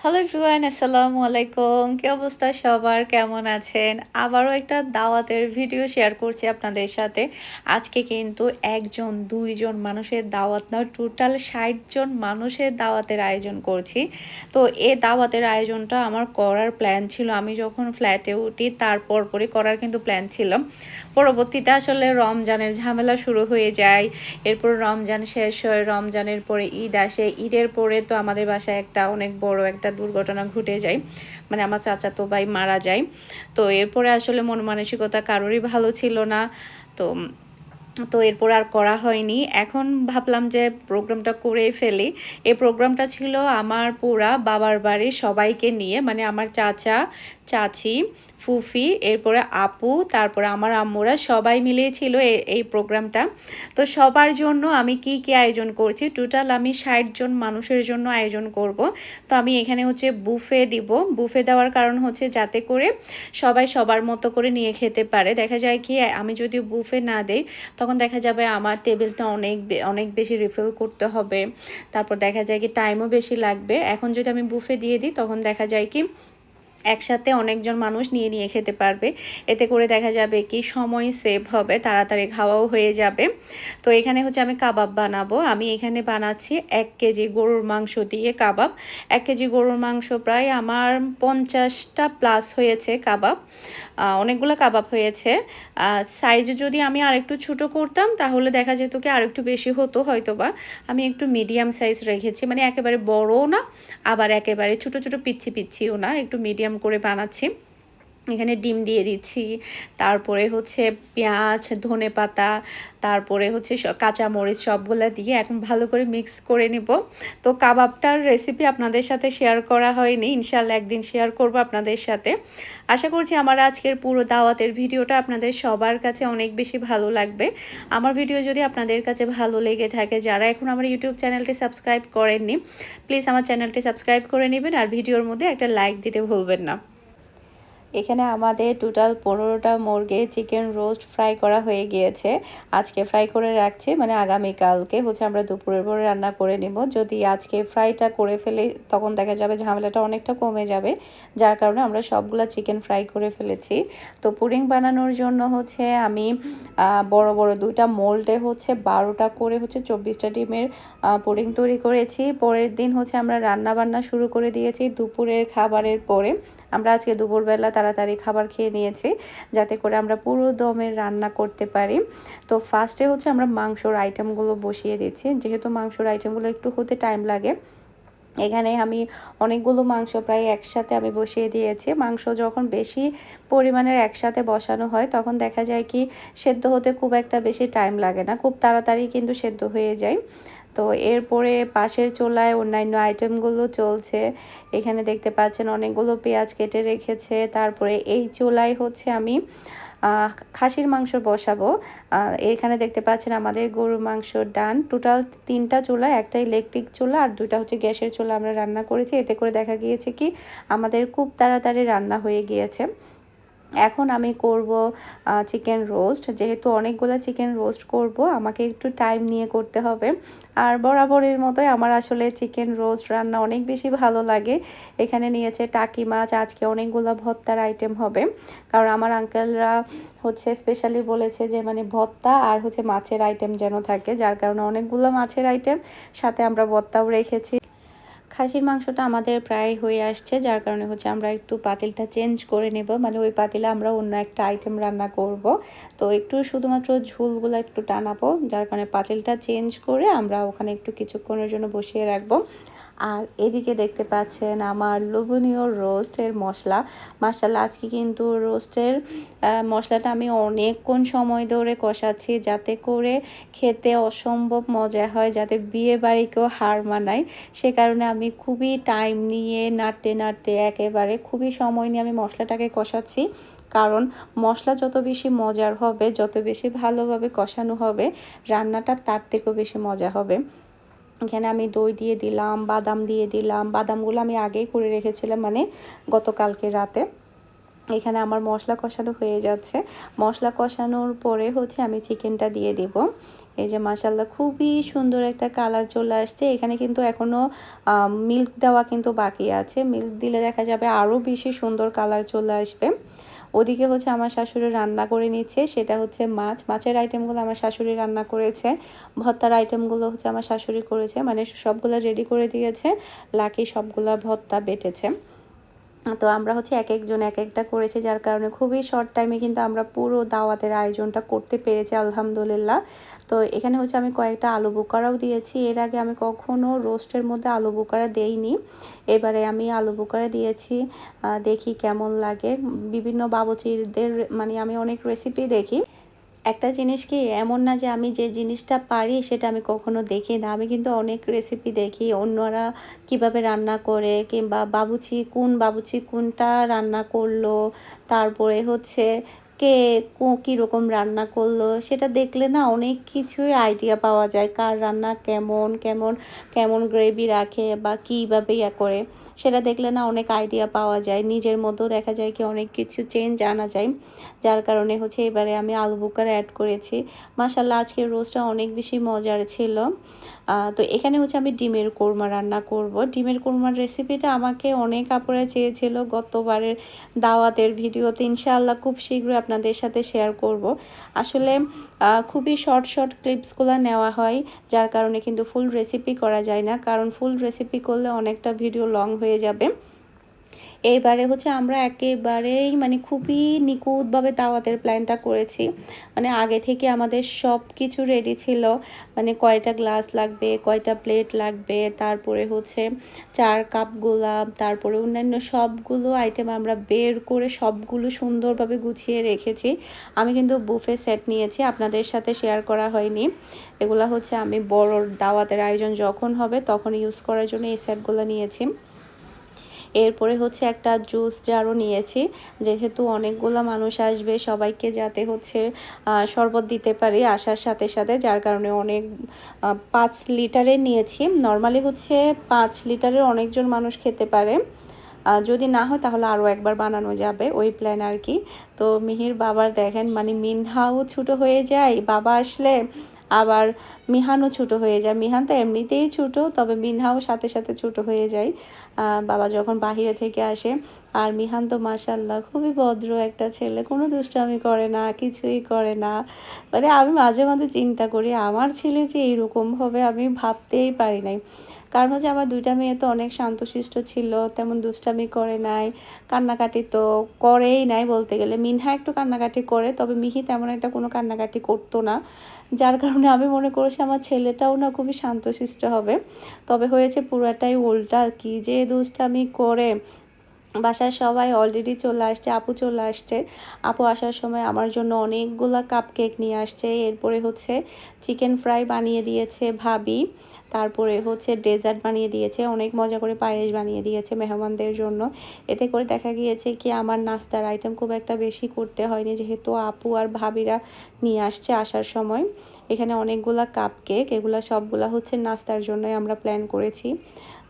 Hello everyone, আসসালামু আলাইকুম। কি অবস্থা সবার? কেমন আছেন? আবারও একটা দাওয়াতের ভিডিও শেয়ার করছি আপনাদের সাথে। আজকে কিন্তু ১ জন, ২ জন মানুষের দাওয়াত না, টোটাল ৬০ জন মানুষের দাওয়াতের আয়োজন করছি। তো এই দাওয়াতের আয়োজনটা আমার করার প্ল্যান ছিল। আমি যখন ফ্ল্যাটে উঠি তার পরপরই করার কিন্তু প্ল্যান ছিল। পরবর্তীতে আসলে রমজানের ঝামেলা শুরু হয়ে যায়। এরপর রমজান শেষ হয়, রমজানের পরে ঈদ আসে। ঈদের পরে তো আমাদের বাসায় একটা অনেক বড় একটা দুর্ঘটনা ঘটে যায়। মানে আমার চাচাতো ভাই মারা যায়। তো এরপরে আসলে মন মানসিকতা কারোরই ভালো ছিল না। তো তো এরপর আর করা হয়নি। এখন ভাবলাম যে প্রোগ্রামটা করেই ফেলি। এই প্রোগ্রামটা ছিল আমার পুরা বাবার বাড়ির সবাইকে নিয়ে, মানে আমার চাচা, চাচী, ফুফি, এরপরে আপু, তারপরে আমার আম্মুরা সবাই মিলেই ছিল এই প্রোগ্রামটা। তো সবার জন্য আমি কি আয়োজন করছি, টোটাল আমি ৬০ জন মানুষের জন্য আয়োজন করব। তো আমি এখানে হচ্ছে বুফে দিব। বুফে দেওয়ার কারণ হচ্ছে যাতে করে সবাই সবার মতো করে নিয়ে খেতে পারে। দেখা যায় কি আমি যদি বুফে না দেই তখন দেখা যাবে আমার টেবিলটা অনেক বেশি রিফিল করতে হবে। তারপর দেখা যায় কি টাইমও বেশি লাগবে। এখন যদি আমি বুফে দিয়ে দিই তখন দেখা যায় কি একসাথে অনেকজন মানুষ নিয়ে খেতে পারবে। এতে করে দেখা যাবে কি সময় সেভ হবে, তাড়াতাড়ি খাওয়াও হয়ে যাবে। তো এখানে হচ্ছে আমি কাবাব বানাবো। আমি এখানে বানাচ্ছি ১ কেজি গরুর মাংস দিয়ে কাবাব। ১ কেজি গরুর মাংস প্রায় আমার ৫০টা প্লাস হয়েছে কাবাব। অনেকগুলো কাবাব হয়েছে। সাইজ যদি আমি আরেকটু ছোট করতাম তাহলে দেখা যেত কি আরেকটু বেশি হতো হয়তোবা। আমি একটু মিডিয়াম সাইজ রেখেছি। মানে একেবারে বড়ও না, আবার একেবারে ছোট পিচ্ছিও না। একটু মিডিয়াম করে বানাচ্ছি। এখানে ডিম দিয়ে দিচ্ছি। তারপরে হচ্ছে পেঁয়াজ, ধনেপাতা, তারপরে হচ্ছে কাঁচামরিচ সবগুলা দিয়ে এখন ভালো করে মিক্স করে নিব। তো কাবাবটার রেসিপি আপনাদের সাথে শেয়ার করা হয়নি। ইনশাআল্লাহ একদিন শেয়ার করব আপনাদের সাথে। আশা করছি আমার আজকের পুরো দাওয়াতের ভিডিওটা আপনাদের সবার কাছে অনেক বেশি ভালো লাগবে। আমার ভিডিও যদি আপনাদের কাছে ভালো লেগে থাকে, যারা এখন আমার ইউটিউব চ্যানেলটি সাবস্ক্রাইব করেননি, প্লিজ আমার চ্যানেলটি সাবস্ক্রাইব করে নেবেন আর ভিডিওর মধ্যে একটা লাইক দিতে ভুলবেন না। এখানে আমাদের টোটাল ১৫টা মুরগি চিকেন রোস্ট ফ্রাই করা হয়ে গিয়েছে। আজকে ফ্রাই করে রাখছি, মানে আগামীকালকে হচ্ছে আমরা দুপুরের পরে রান্না করে নেব। যদি আজকে ফ্রাইটা করে ফেলি তখন দেখা যাবে ঝামেলাটা অনেকটা কমে যাবে। যার কারণে আমরা সবগুলা চিকেন ফ্রাই করে ফেলেছি। তো পুডিং বানানোর জন্য হচ্ছে আমি বড় ২টা মোল্ডে হচ্ছে ১২টা করে হচ্ছে ২৪টা ডিমের পুডিং তৈরি করেছি। পরের দিন হচ্ছে আমরা রান্না-বান্না শুরু করে দিয়েছি দুপুরের খাবারের পরে। আমরা আজকে দুপুরবেলা তাড়াতাড়ি খাবার খেয়ে নিয়েছি যাতে করে আমরা পুরো দমের রান্না করতে পারি। তো ফার্স্টে হচ্ছে আমরা মাংসর আইটেমগুলো বসিয়ে দিচ্ছি। যেহেতু মাংসর আইটেমগুলো একটু হতে টাইম লাগে, এখানে আমি অনেকগুলো মাংস প্রায় একসাথে আমি বসিয়ে দিয়েছি। মাংস যখন বেশি পরিমাণের একসাথে বসানো হয় তখন দেখা যায় কি সেদ্ধ হতে খুব একটা বেশি টাইম লাগে না, খুব তাড়াতাড়ি কিন্তু সেদ্ধ হয়ে যায়। তো এরপরে পাশের চুলায় অন্যান্য আইটেমগুলো চলছে। এখানে দেখতে পাচ্ছেন অনেকগুলো পেঁয়াজ কেটে রেখেছে। তারপরে এই চুলায় হচ্ছে আমি খাসির মাংস বসাবো। এখানে দেখতে পাচ্ছেন আমাদের গরুর মাংস ডান। টোটাল ৩টা চুলা, একটা ইলেকট্রিক চুলা আর ২টা হচ্ছে গ্যাসের চুলা আমরা রান্না করেছি। এতে করে দেখা গিয়েছে কি আমাদের খুব তাড়াতাড়ি রান্না হয়ে গিয়েছে। এখন আমি করব চিকেন রোস্ট। যেহেতু অনেকগুলো চিকেন রোস্ট করব, আমাকে একটু টাইম নিয়ে করতে হবে। আর বরাবরের মতোই আমার আসলে চিকেন রোস্ট রান্না অনেক বেশি ভালো লাগে। এখানে নিয়েছে টাকি মাছ, আজকে অনেকগুলো ভর্তার আইটেম হবে। কারণ আমার আঙ্কেলরা হচ্ছে স্পেশালি বলেছে যে মানে ভর্তা আর হচ্ছে মাছের আইটেম যেন থাকে, যার কারণে অনেকগুলো মাছের আইটেম, সাথে আমরা ভর্তাও রেখেছি। খাসির মাংসটা আমাদের প্রায় হয়ে আসছে, যার কারণে হচ্ছে আমরা একটু পাতিলটা চেঞ্জ করে নেব। মানে ওই পাতিলে আমরা অন্য একটা আইটেম রান্না করব। তো একটু শুধুমাত্র ঝোলগুলো একটু টানাবো, যার কারণে পাতিলটা চেঞ্জ করে আমরা ওখানে একটু কিছুক্ষণের জন্য বসিয়ে রাখবো। আর এদিকে দেখতে পাচ্ছেন আমার লোভনীয় রোস্টের মশলা। মাশাআল্লাহ আজকে কিন্তু রোস্টের মশলাটা আমি অনেকক্ষণ সময় ধরে কষাচ্ছি যাতে করে খেতে অসম্ভব মজা হয়, যাতে বিয়ে বাড়িকেও হার মানায়। সে কারণে আমি খুবই টাইম নিয়ে নাড়তে একেবারে খুবই সময় নিয়ে আমি মশলাটাকে কষাচ্ছি। কারণ মশলা যত বেশি মজার হবে, যত বেশি ভালোভাবে কষানো হবে, রান্নাটা তার থেকেও বেশি মজা হবে। এখানে আমি দই দিয়ে দিলাম, বাদাম দিয়ে দিলাম। বাদামগুলো আমি আগেই করে রেখেছিলাম, মানে গতকালকে রাতে। এখানে আমার মশলা কষানো হয়ে যাচ্ছে। মশলা কষানোর পরে হচ্ছে আমি চিকেনটা দিয়ে দিব। এই যে মাশাআল্লাহ খুবই সুন্দর একটা কালার চলে আসছে। এখানে কিন্তু এখনও মিল্ক দেওয়া কিন্তু বাকি আছে। মিল্ক দিলে দেখা যাবে আরও বেশি সুন্দর কালার চলে আসবে। ওদিকে হচ্ছে আমার শাশুড়ি রান্না করে নিচ্ছে, সেটা হচ্ছে মাছ। মাছের আইটেমগুলো আমার শাশুড়ি রান্না করেছে। ভর্তার আইটেমগুলো হচ্ছে আমার শাশুড়ি করেছে। মানে সবগুলা রেডি করে দিয়েছে। লাকি সবগুলা ভর্তা বেটেছে। তো আমরা হচ্ছে একেকজন একেকটা করেছি, যার কারণে খুবই শর্ট টাইমে কিন্তু আমরা পুরো দাওয়াতের আয়োজনটা করতে পেরেছি আলহামদুলিল্লাহ। তো এখানে হচ্ছে আমি কয়েকটা আলু বোখারাও দিয়েছি। এর আগে আমি কখনো রোস্টের মধ্যে আলু বোখারা দেইনি। এবারে আমি আলু বোখারা দিয়েছি। দেখি কেমন লাগে। বিভিন্ন বাবুচিদের মানে আমি অনেক রেসিপি দেখি। একটা জিনিস কি এমন না যে আমি যে জিনিসটা পারি সেটা আমি কখনো দেখি না। আমি কিন্তু অনেক রেসিপি দেখি অন্যরা কিভাবে রান্না করে, কিংবা বাবুচি কোনটা রান্না করলো, তারপরে হচ্ছে কে কীরকম রান্না করলো সেটা দেখলে না অনেক কিছুই আইডিয়া পাওয়া যায়। কার রান্না কেমন কেমন কেমন গ্রেভি রাখে বা কীভাবে ইয়া করে, সেটা দেখলে না অনেক আইডিয়া পাওয়া যায়। নিজের মধ্যেও দেখা যায় কি অনেক কিছু চেঞ্জ আনা যায়। যার কারণে হচ্ছে এবারে আমি আলু বোখারা অ্যাড করেছি। মাশাআল্লাহ আজকের রোস্টটা অনেক বেশি মজার ছিল। তো এখানে হচ্ছে আমি ডিমের কোরমা রান্না করব। ডিমের কোরমার রেসিপিটা আমাকে অনেক আপুরা চেয়েছিল গতবারের দাওয়াতের ভিডিওতে। ইনশাআল্লাহ খুব শীঘ্রই আপনাদের সাথে শেয়ার করব। আসলে খুবই শর্ট ক্লিপসগুলো নেওয়া হয়, যার কারণে কিন্তু ফুল রেসিপি করা যায় না। কারণ ফুল রেসিপি করলে অনেকটা ভিডিও লং হয়ে যাবে। এইবারে হচ্ছে আমরা একেবারেই মানে খুবই নিখুঁতভাবে দাওয়াতের প্ল্যানটা করেছি। মানে আগে থেকে আমাদের সব কিছু রেডি ছিল। মানে কয়টা গ্লাস লাগবে, কয়টা প্লেট লাগবে, তারপরে হচ্ছে ৪ কাপ গোলাপ, তারপরে অন্যান্য সবগুলো আইটেম আমরা বের করে সবগুলো সুন্দরভাবে গুছিয়ে রেখেছি। আমি কিন্তু বুফে সেট নিয়েছি, আপনাদের সাথে শেয়ার করা হয়নি। এগুলা হচ্ছে আমি বড় দাওয়াতের আয়োজন যখন হবে তখন ইউজ করার জন্য এই সেটগুলো নিয়েছি। এরপরে হচ্ছে একটা জুস জারও নিয়েছি, যেহেতু অনেকগুলো মানুষ আসবে সবাইকে যাতে হচ্ছে শরবত দিতে পারি আসার সাথে সাথে, যার কারণে অনেক ৫ লিটারের নিয়েছি। নর্মালি হচ্ছে ৫ লিটারের অনেকজন মানুষ খেতে পারে। যদি না হয় তাহলে আরও একবার বানানো যাবে, ওই প্ল্যান আর কি। তো মিহির বাবার দেখেন মানে মিনহাও ছোটো হয়ে যায় বাবা আসলে, আবার মিহানও ছোটো হয়ে যায়। মিহান তো এমনিতেই ছোটো, তবে মিনহাও সাথে সাথে ছোটো হয়ে যায় বাবা যখন বাহিরে থেকে আসে। আর মিহান তো মাশাআল্লাহ খুবই ভদ্র একটা ছেলে, কোনো দুষ্টামি করে না, কিছুই করে না। মানে আমি মাঝে মাঝে চিন্তা করি আমার ছেলে যে এইরকম হবে আমি ভাবতেই পারি নাই। কারণ হচ্ছে আমার ২টা মেয়ে তো অনেক শান্তশিষ্ট ছিল, তেমন দুষ্টামি করে নাই, কান্নাকাটি তো করেই নাই বলতে গেলে। মিনহা একটু কান্নাকাটি করে, তবে মিহি তেমন একটা কোনো কান্নাকাটি করতো না। যার কারণে আমি মনে করেছি আমার ছেলেটাও না খুবই শান্তশিষ্ট হবে। তবে হয়েছে পুরাটাই উল্টা, কি যে দুষ্টামি করে। বাসায় সবাই অলরেডি চলে আসছে, আপু চলে আসছে। আপু আসার সময় আমার জন্য অনেকগুলা কাপকেক নিয়ে আসছে। এরপরে হচ্ছে চিকেন ফ্রাই বানিয়ে দিয়েছে ভাবি। তারপরে হচ্ছে ডেজার্ট বানিয়ে দিয়েছে, অনেক মজা করে পায়েস বানিয়ে দিয়েছে মেহমানদের জন্য। এতে করে দেখা গিয়েছে কি আমার নাস্তার আইটেম খুব একটা বেশি করতে হয়নি, যেহেতু আপু আর ভাবিরা নিয়ে আসছে আসার সময়। এখানে অনেকগুলা কাপকেক, এগুলা সবগুলা হচ্ছে নাস্তার জন্যই আমরা প্ল্যান করেছি।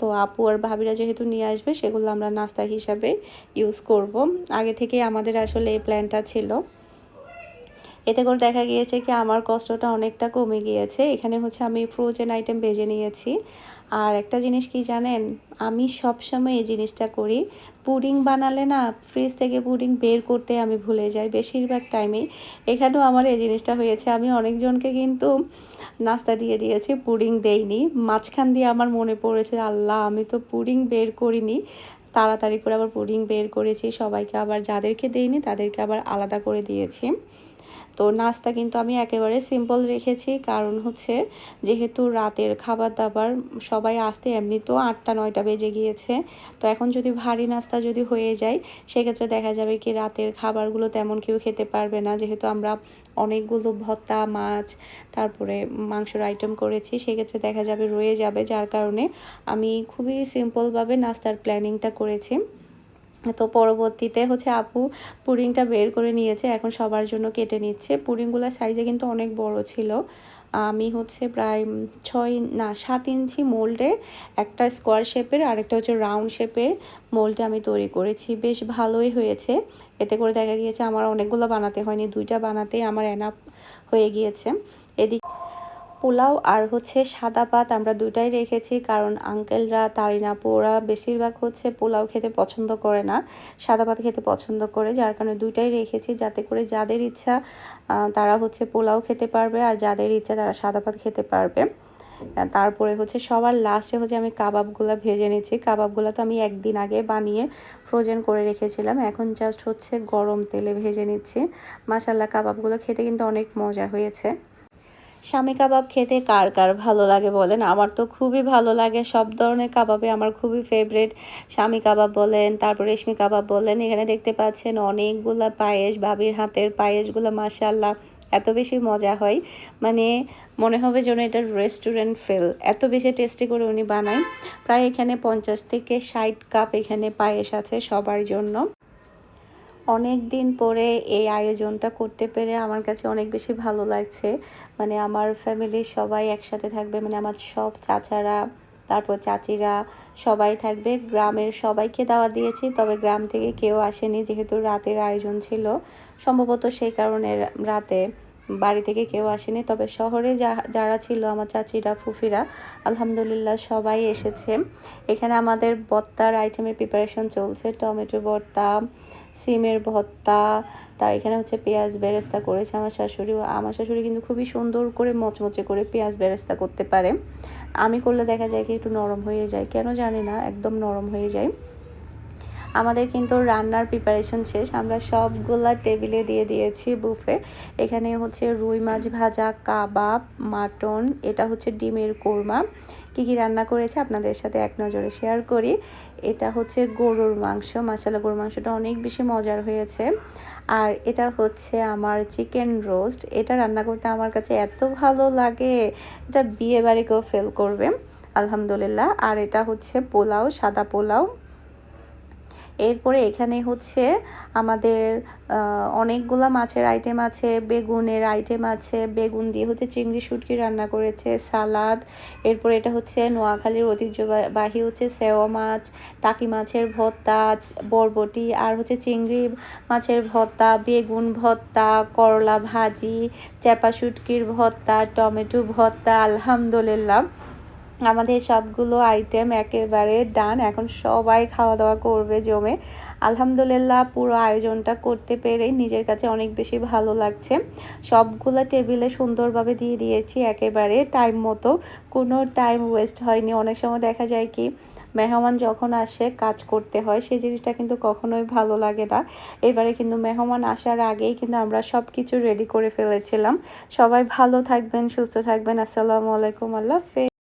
তো আপু আর ভাবিরা যেহেতু নিয়ে আসবে সেগুলো আমরা নাস্তা হিসাবে ইউজ করব। আগে থেকেই আমাদের আসলে এই প্ল্যানটা ছিল। এতে করে দেখা গিয়েছে কি আমার কষ্টটা অনেকটা কমে গিয়েছে। এখানে হচ্ছে আমি ফ্রোজেন আইটেম ভেজে নিয়েছি। আর একটা জিনিস কি জানেন? আমি সবসময় এই জিনিসটা করি। পুডিং বানালে না ফ্রিজ থেকে পুডিং বের করতে আমি ভুলে যাই বেশিরভাগ টাইমেই। এখানেও আমার এই জিনিসটা হয়েছে। আমি অনেকজনকে কিন্তু নাস্তা দিয়ে দিয়েছি, পুডিং দেইনি। মাঝখান দিয়ে আমার মনে পড়েছে, আল্লাহ আমি তো পুডিং বের করিনি। তাড়াতাড়ি করে আবার পুডিং বের করেছি। সবাইকে আবার যাদেরকে দেইনি তাদেরকে আবার আলাদা করে দিয়েছি। তো নাস্তা কিন্তু আমি একেবারে সিম্পল রেখেছি, কারণ হচ্ছে যেহেতু রাতের খাবার-দাবার সবাই আসতে এমনিতেও ৮টা-৯টা বেজে গিয়েছে। তো এখন যদি ভারী নাস্তা যদি হয়ে যায়, সেক্ষেত্রে দেখা যাবে কি রাতের খাবারগুলো তেমন কেউ খেতে পারবে না। যেহেতু আমরা অনেকগুলো ভর্তা, মাছ, তারপরে মাংসের আইটেম করেছি, সেক্ষেত্রে দেখা যাবে রয়ে যাবে। যার কারণে আমি খুবই সিম্পলভাবে নাস্তার প্ল্যানিংটা করেছি। তো পরবর্তীতে হচ্ছে আপু পুডিংটা বের করে নিয়েছে, এখন সবার জন্য কেটে নিচ্ছে। পুডিংগুলোর সাইজে কিন্তু অনেক বড় ছিল। আমি হচ্ছে প্রায় 7 ইঞ্চি মোল্ডে একটা স্কোয়ার শেপের, আরেকটা হচ্ছে রাউন্ড শেপে মোল্ডে আমি তৈরি করেছি। বেশ ভালোই হয়েছে। এতে করে দেখা গিয়েছে আমার অনেকগুলো বানাতে হয়নি, 2টা বানাতেই আমার এনাফ হয়ে গিয়েছে। এদিকে পোলাও আর হচ্ছে সাদা ভাত আমরা দুটাই রেখেছি, কারণ আঙ্কেলরা, তারিন আপু ওরা বেশিরভাগ হচ্ছে পোলাও খেতে পছন্দ করে না, সাদা ভাত খেতে পছন্দ করে, যার কারণে দুটাই রেখেছি, যাতে করে যাদের ইচ্ছা তারা হচ্ছে পোলাও খেতে পারবে, আর যাদের ইচ্ছা তারা সাদা ভাত খেতে পারবে। তারপরে হচ্ছে সবার লাস্টে হচ্ছে আমি কাবাবগুলো ভেজে নিচ্ছি। কাবাবগুলো তো আমি একদিন আগে বানিয়ে ফ্রোজেন করে রেখেছিলাম, এখন জাস্ট হচ্ছে গরম তেলে ভেজে নিচ্ছি। মাশাল্লাহ, কাবাবগুলো খেতে কিন্তু অনেক মজা হয়েছে। শামি কাবাব খেতে কার কার ভালো লাগে বলেন? আমার তো খুবই ভালো লাগে। সব ধরনের কাবাবে আমার খুবই ফেভারিট। শামি কাবাব বলেন, তারপর রেশমি কাবাব বলেন। এখানে দেখতে পাচ্ছেন অনেকগুলা পায়েস, ভাবির হাতের পায়েসগুলো মাশাআল্লাহ এত বেশি মজা হয়। মানে মনে হবে যেন এটা রেস্টুরেন্ট ফিল। এত বেশি টেস্টি করে উনি বানায়। প্রায় এখানে 50 থেকে 60 কাপ এখানে পায়েস আছে সবার জন্য। অনেক দিন পরে এই আয়োজনটা করতে পেরে আমার কাছে অনেক বেশি ভালো লাগছে। মানে আমার ফ্যামিলির সবাই একসাথে থাকবে, মানে আমার সব চাচারা, তারপর চাচিরা সবাই থাকবে। গ্রামের সবাইকে দাওয়াত দিয়েছি, তবে গ্রাম থেকে কেউ আসেনি, যেহেতু রাতের আয়োজন ছিল সম্ভবত, সেই কারণে রাতে বাড়ি থেকে কেউ আসেনি। তবে শহরে যারা ছিল আমার চাচিরা, ফুফিরা, আলহামদুলিল্লাহ সবাই এসেছে। এখানে আমাদের ভর্তার আইটেমের প্রিপারেশন চলছে, টমেটো ভর্তা, সিমের ভর্তা, তার এখানে হচ্ছে পেঁয়াজ বেরেস্তা করেছে আমার শাশুড়ি। আমার শাশুড়ি কিন্তু খুবই সুন্দর করে মচমচে করে পেঁয়াজ বেরেস্তা করতে পারে। আমি করলে দেখা যায় কি একটু নরম হয়ে যায়, কেন জানি না, একদম নরম হয়ে যায়। আমাদের কিন্তু রান্নার প্রিপারেশন শেষ, আমরা সবগুলা টেবিলে দিয়ে দিয়েছি বুফে। এখানে হচ্ছে রুই মাছ ভাজা, কাবাব, মাটন, এটা হচ্ছে ডিমের কোরমা। কী কী রান্না করেছে আপনাদের সাথে এক নজরে শেয়ার করি। এটা হচ্ছে গরুর মাংস, মাশাআল্লাহ গরুর মাংসটা অনেক বেশি মজার হয়েছে। আর এটা হচ্ছে আমার চিকেন রোস্ট, এটা রান্না করতে আমার কাছে এত ভালো লাগে, এটা বিয়ে বাড়িকেও ফেল করবে আলহামদুলিল্লাহ। আর এটা হচ্ছে পোলাও, সাদা পোলাও। এরপরে এখানে হচ্ছে আমাদের অনেকগুলা মাছের আইটেম আছে, বেগুনের আইটেম আছে, বেগুন দিয়ে হচ্ছে চিংড়ি শুটকি রান্না করেছে, সালাদ। এরপরে এটা হচ্ছে নোয়াখালীর ঐতিহ্যবাহী হচ্ছে সেওয়া মাছ, টাকি মাছের ভর্তা, বরবটি, আর হচ্ছে চিংড়ি মাছের ভর্তা, বেগুন ভর্তা, করলা ভাজি, চ্যাপা শুটকির ভর্তা, টমেটো ভর্তা। আলহামদুলিল্লাহ আমাদের সবগুলো আইটেম একেবারে ডান। এখন সবাই খাওয়া দাওয়া করবে জমে। আলহামদুলিল্লাহ পুরো আয়োজনটা করতে পেরে নিজের কাছে অনেক বেশি ভালো লাগছে। সবগুলা টেবিলে সুন্দরভাবে দিয়ে দিয়েছি একেবারে টাইম মতো, কোনো টাইম ওয়েস্ট হয়নি। অনেক সময় দেখা যায় কি মেহমান যখন আসে কাজ করতে হয়, সেই জিনিসটা কিন্তু কখনোই ভালো লাগে না। এবারে কিন্তু মেহমান আসার আগেই কিন্তু আমরা সব কিছু রেডি করে ফেলেছিলাম। সবাই ভালো থাকবেন, সুস্থ থাকবেন। আসসালামু আলাইকুম, আল্লাহ হাফেজ।